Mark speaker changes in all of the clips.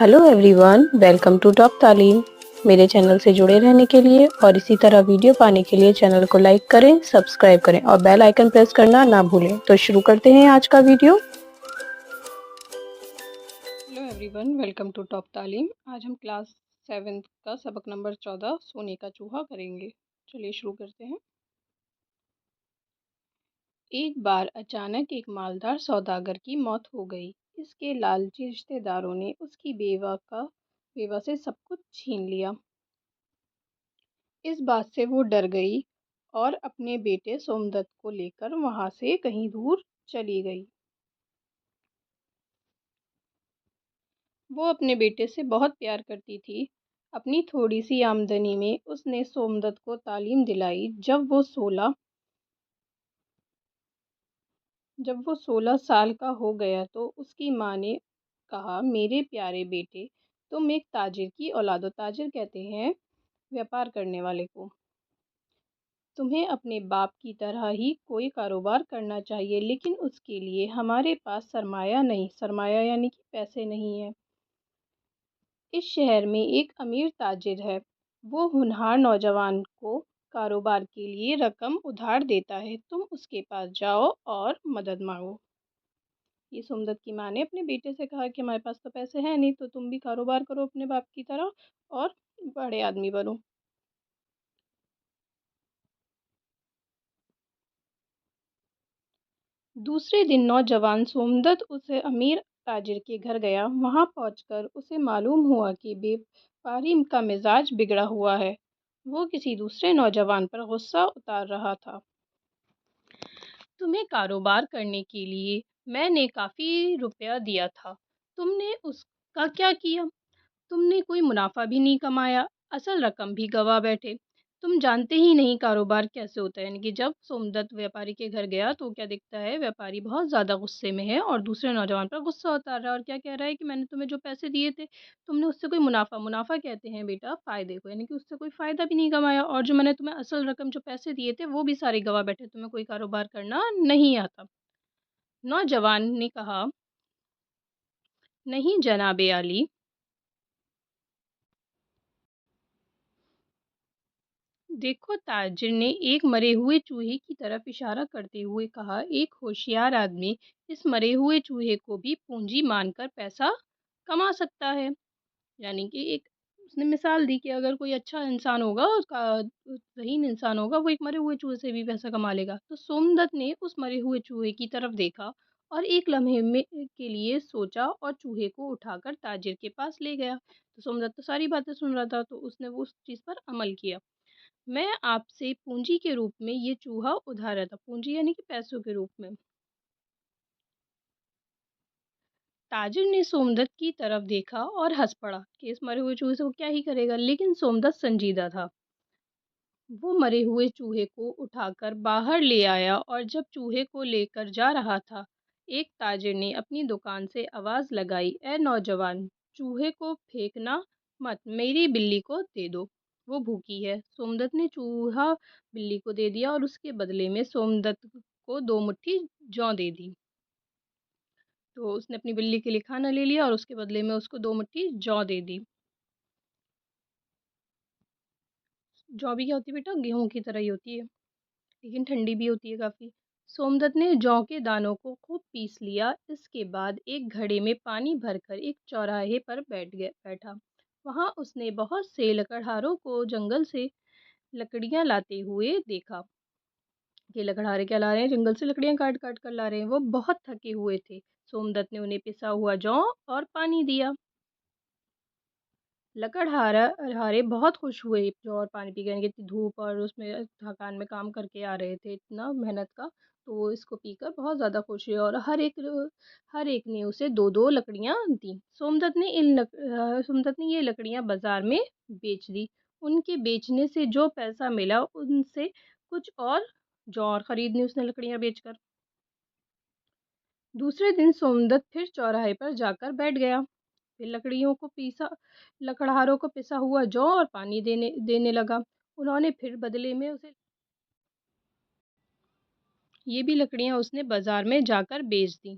Speaker 1: Hello everyone, welcome to top Taleem. मेरे channel से जुड़े रहने के लिए और इसी तरह वीडियो पाने के लिए चैनल को लाइक करें, सब्सक्राइब करें और बेल आइकन प्रेस करना ना भूलें। तो शुरू करते हैं आज का video. Hello everyone, welcome to top Taleem. आज हम क्लास 7 का सबक नंबर 14 सोने का चूहा करेंगे। चलिए शुरू करते हैं। एक बार अचानक एक मालदार सौदागर की मौत हो गई। इसके लालची रिश्तेदारों ने उसकी बेवा से सब कुछ छीन लिया। इस बात से वो डर गई और अपने बेटे सोमदत्त को लेकर वहां से कहीं दूर चली गई। वो अपने बेटे से बहुत प्यार करती थी। अपनी थोड़ी सी आमदनी में उसने सोमदत्त को तालीम दिलाई। जब वो 16 साल का हो गया तो उसकी माँ ने कहा, मेरे प्यारे बेटे, तुम एक ताजिर की औलाद हो। ताजिर कहते हैं व्यापार करने वाले को। तुम्हें अपने बाप की तरह ही कोई कारोबार करना चाहिए, लेकिन उसके लिए हमारे पास सरमाया नहीं। सरमाया यानी कि पैसे नहीं है। इस शहर में एक अमीर ताजिर है। वो होनहार नौजवान को कारोबार के लिए रकम उधार देता है। तुम उसके पास जाओ और मदद मांगो। ये सोमदत्त की माँ ने अपने बेटे से कहा कि हमारे पास तो पैसे हैं नहीं, तो तुम भी कारोबार करो अपने बाप की तरह और बड़े आदमी बनो। दूसरे दिन नौजवान सोमदत्त उसे अमीर ताजिर के घर गया। वहां पहुंचकर उसे मालूम हुआ कि व्यापारी का मिजाज बिगड़ा हुआ है। वो किसी दूसरे नौजवान पर गुस्सा उतार रहा था। तुम्हें कारोबार करने के लिए मैंने काफी रुपया दिया था, तुमने उसका क्या किया? तुमने कोई मुनाफा भी नहीं कमाया, असल रकम भी गवा बैठे। तुम जानते ही नहीं कारोबार कैसे होता है। यानी कि जब सोमदत्त व्यापारी के घर गया तो क्या दिखता है, व्यापारी बहुत ज़्यादा गुस्से में है और दूसरे नौजवान पर गुस्सा उतार रहा है। और क्या कह रहा है कि मैंने तुम्हें जो पैसे दिए थे, तुमने उससे कोई मुनाफा मुनाफा कहते हैं बेटा फ़ायदे को, यानी कि उससे कोई फ़ायदा भी नहीं कमाया। और जो मैंने तुम्हें असल रकम जो पैसे दिए थे वो भी सारे गवा बैठे। तुम्हें कोई कारोबार करना नहीं आता। नौजवान ने कहा, नहीं जनाबे आली, देखो। ताजिर ने एक मरे हुए चूहे की तरफ इशारा करते हुए कहा, एक होशियार आदमी इस मरे हुए चूहे को भी पूंजी मानकर पैसा कमा सकता है। यानी कि एक उसने मिसाल दी कि अगर कोई अच्छा इंसान होगा, उसका ज़हीन इंसान होगा, वो एक मरे हुए चूहे से भी पैसा कमा लेगा। तो सोमदत्त ने उस मरे हुए चूहे की तरफ देखा और एक लम्हे में के लिए सोचा और चूहे को उठाकर ताजिर के पास ले गया। तो सोमदत्त तो सारी बातें सुन रहा था, तो उसने वो उस चीज़ पर अमल किया। मैं आपसे पूंजी के रूप में ये चूहा उधार रहा था। पूंजी यानी कि पैसों के रूप में। ताजिर ने सोमदत्त की तरफ देखा और हंस पड़ा कि इस मरे हुए चूहे से वो क्या ही करेगा। लेकिन सोमदत्त संजीदा था। वो मरे हुए चूहे को उठाकर बाहर ले आया और जब चूहे को लेकर जा रहा था, एक ताजिर ने अपनी दुकान से आवाज लगाई, ए नौजवान, चूहे को फेंकना मत, मेरी बिल्ली को दे दो, वो भूखी है। सोमदत्त ने चूहा बिल्ली को दे दिया और उसके बदले में सोमदत्त को 2 मुट्ठी जौ दे दी। तो उसने अपनी बिल्ली के लिए खाना ले लिया और उसके बदले में उसको 2 मुट्ठी जौ दे दी। जौ भी क्या होती है बेटा? गेहूं की तरह ही होती है, लेकिन ठंडी भी होती है काफ़ी। सोमदत्त ने जौ के दानों को खूब पीस लिया। इसके बाद एक घड़े में पानी भरकर एक चौराहे पर बैठा। वहां उसने बहुत से लकड़हारों को जंगल से लकड़ियां लाते हुए देखा। ये लकड़हारे क्या ला रहे हैं? जंगल से लकड़ियां काट काट कर ला रहे हैं। वो बहुत थके हुए थे। सोमदत्त ने उन्हें पिसा हुआ जौ और पानी दिया। लकड़हारे बहुत खुश हुए जो और पानी पी गए, यानी कि इतनी धूप और उसमें थकान में काम करके आ रहे थे, इतना मेहनत का। तो वो इसको पीकर बहुत ज़्यादा खुश हुए और हर एक ने उसे 2-2 लकड़ियाँ दी। सोमदत्त ने ये लकड़ियाँ बाजार में बेच दी। उनके बेचने से जो पैसा मिला उनसे कुछ और खरीदनी उसने लकड़ियाँ बेचकर। दूसरे दिन सोमदत्त फिर चौराहे पर जाकर बैठ गया। फिर लकड़हारों को पिसा हुआ जौ और पानी देने देने लगा। उन्होंने फिर बदले में उसे ये भी लकड़ियां उसने बाजार में जाकर बेच दी।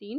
Speaker 1: 3،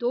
Speaker 1: 2